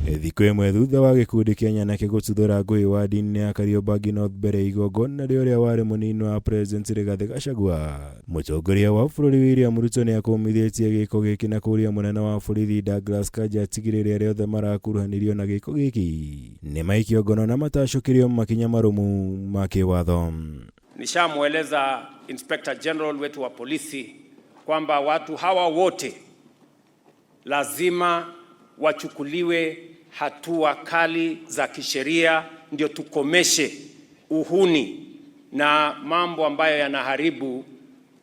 Thikũ ĩmwe thutha wa gĩkundi kĩa NYANAKE gũtuthũra ngũĩ wadi-inĩ ya Kariobangi North mbere igongona rĩrĩa warĩ mũnini wa President Rigathi Gachagua, mũtongoria wa bũrũri William Ruto nĩakũmithĩtie gĩko gĩkĩ na kũria mũnene wa borithi Douglas KANJA atigĩrĩre arĩa othe marakuruhanirio na gĩko gĩkĩ NIMAIKIO ngono na matacũkĩrio makinya marũmu ma kĩwatho. Nishamweleza Inspector General wetu wa polisi kwamba watu hawa wote lazima wachukuliwe hatua kali za kisheria, ndio tukomeshe uhuni na mambo ambayo yanaharibu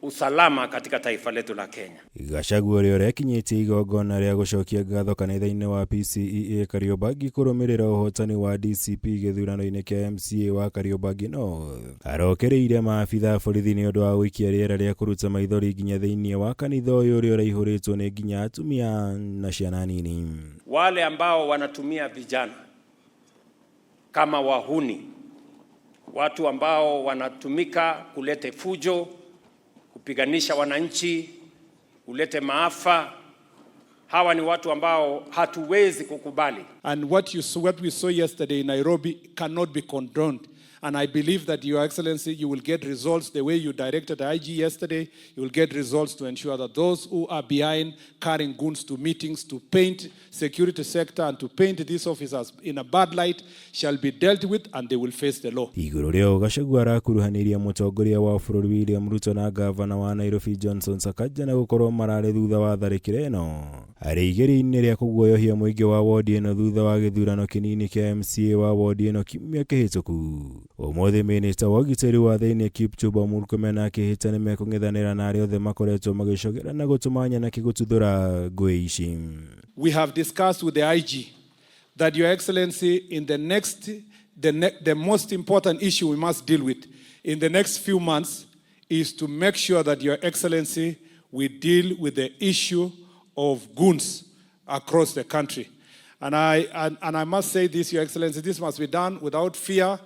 usalama katika taifa letu la Kenya. Gachagua rĩo rĩakinyĩtie igongona rĩa gũcokia ngatho kanitha-inĩ wa PCEA Kariobangi kũrũmĩrĩra ũhotani wa DCP gĩthurano-inĩ kĩa MCA wa Kariobangi North. Arokereire maabitha borithi nĩ ũndũ wa gũikia rĩera rĩa kũruta maithori nginya thĩinĩ wa kanitha ũyũ ũrĩa ũraihũrĩtwo nĩ nginya atumia na ciana nini. Wale ambao wanatumia vijana kama wahuni, watu ambao wanatumika kulete fujo, kupiganisha wananchi, kulete maafa, hawa ni watu ambao hatuwezi kukubali. And what we saw yesterday in Nairobi cannot be condoned. And I believe that, Your Excellency, you will get results the way you directed IG yesterday. You will get results to ensure that those who are behind carrying goons to meetings, to paint security sector and to paint these officers in a bad light shall be dealt with and they will face the law. Igũrũ rĩo Gachagua arakuruhaniria mũtongoria wa bũrũri William Ruto na gavana wa Nairobi Johnson Sakaja na gũkorwo mararĩ thutha wa tharĩkĩra ĩno. Arĩ igeri-inĩ rĩa kũguoyohia mũingĩ wa wodi ĩno thutha wa gĩthurano kĩnini kĩa MCA wa wodi ĩno kiumia kĩhĩtũku. Ũmũthĩ minista wa ũgitĩri wa thĩinĩ Kipchumba Murkomen na akĩhĩta nĩmekũng'ethanĩra na arĩa othe makoretwo magĩcogera na gũtũma NYANAKE gũtuthũra ngũĩ ici. We have discussed with the IG that, Your Excellency, in the most important issue we must deal with in the next few months is to make sure that, Your Excellency, we deal with the issue of goons across the country. And I must say this, Your Excellency, this must be done without fear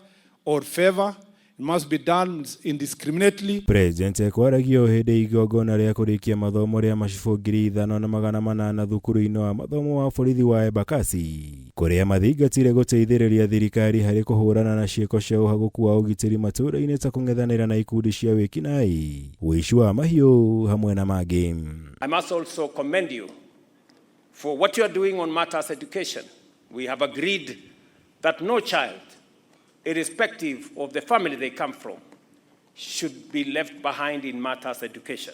or favor. It must be done indiscriminately. President ekwaragia hĩndĩ igongona rĩa kũrĩkia mathomo rĩa macibũ 5,800 thukuru-inĩ wa mathomo wa borithi wa Embakasi, kũrĩa mathingatire gũteithĩrĩria thirikari harĩ kũhũrana na ciĩko cia ũhagũku wa ũgitĩri matũũra-inĩ ta kũng'ethanĩra na ikundi cia wĩki-naĩ, ũici wa mahiũ hamwe na mangĩ. I must also commend you for what you are doing on matters education. We have agreed that no child, irrespective of the family they come from, should be left behind in matters education.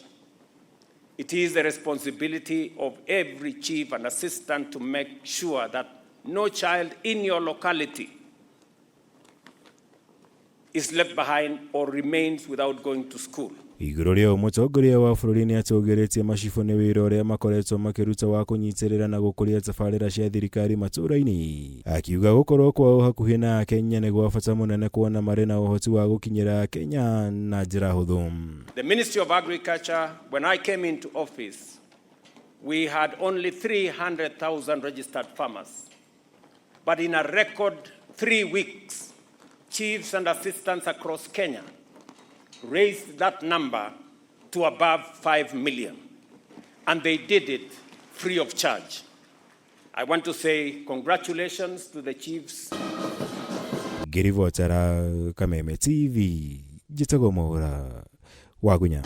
It is the responsibility of every chief and assistant to make sure that no child in your locality is left behind or remains without going to school. Igũrũ rĩo mũtongoria wa bũrũri nĩatũgĩrĩtie macibũ nĩ wĩra ũrĩa makoretwo makĩruta wa kũnyitĩrĩra na gũkũria tabarĩra cia thirikari matũũra-inĩ, akiuga gũkorwo kwao hakuhĩ na Kenya nĩ gwa bata mũnene kuona marĩ na ũhoti wa gũkinyĩra Kenya na njĩra hũthũ. The Ministry of Agriculture, when I came into office, we had only 300,000 registered farmers. But in a record 3 weeks, chiefs and assistants across Kenya raised that number to above 5 million. And they did it free of charge. I want to say congratulations to the chiefs. Ngĩribotera Kameme TV, njĩtagwo Mwaũra Wagunya.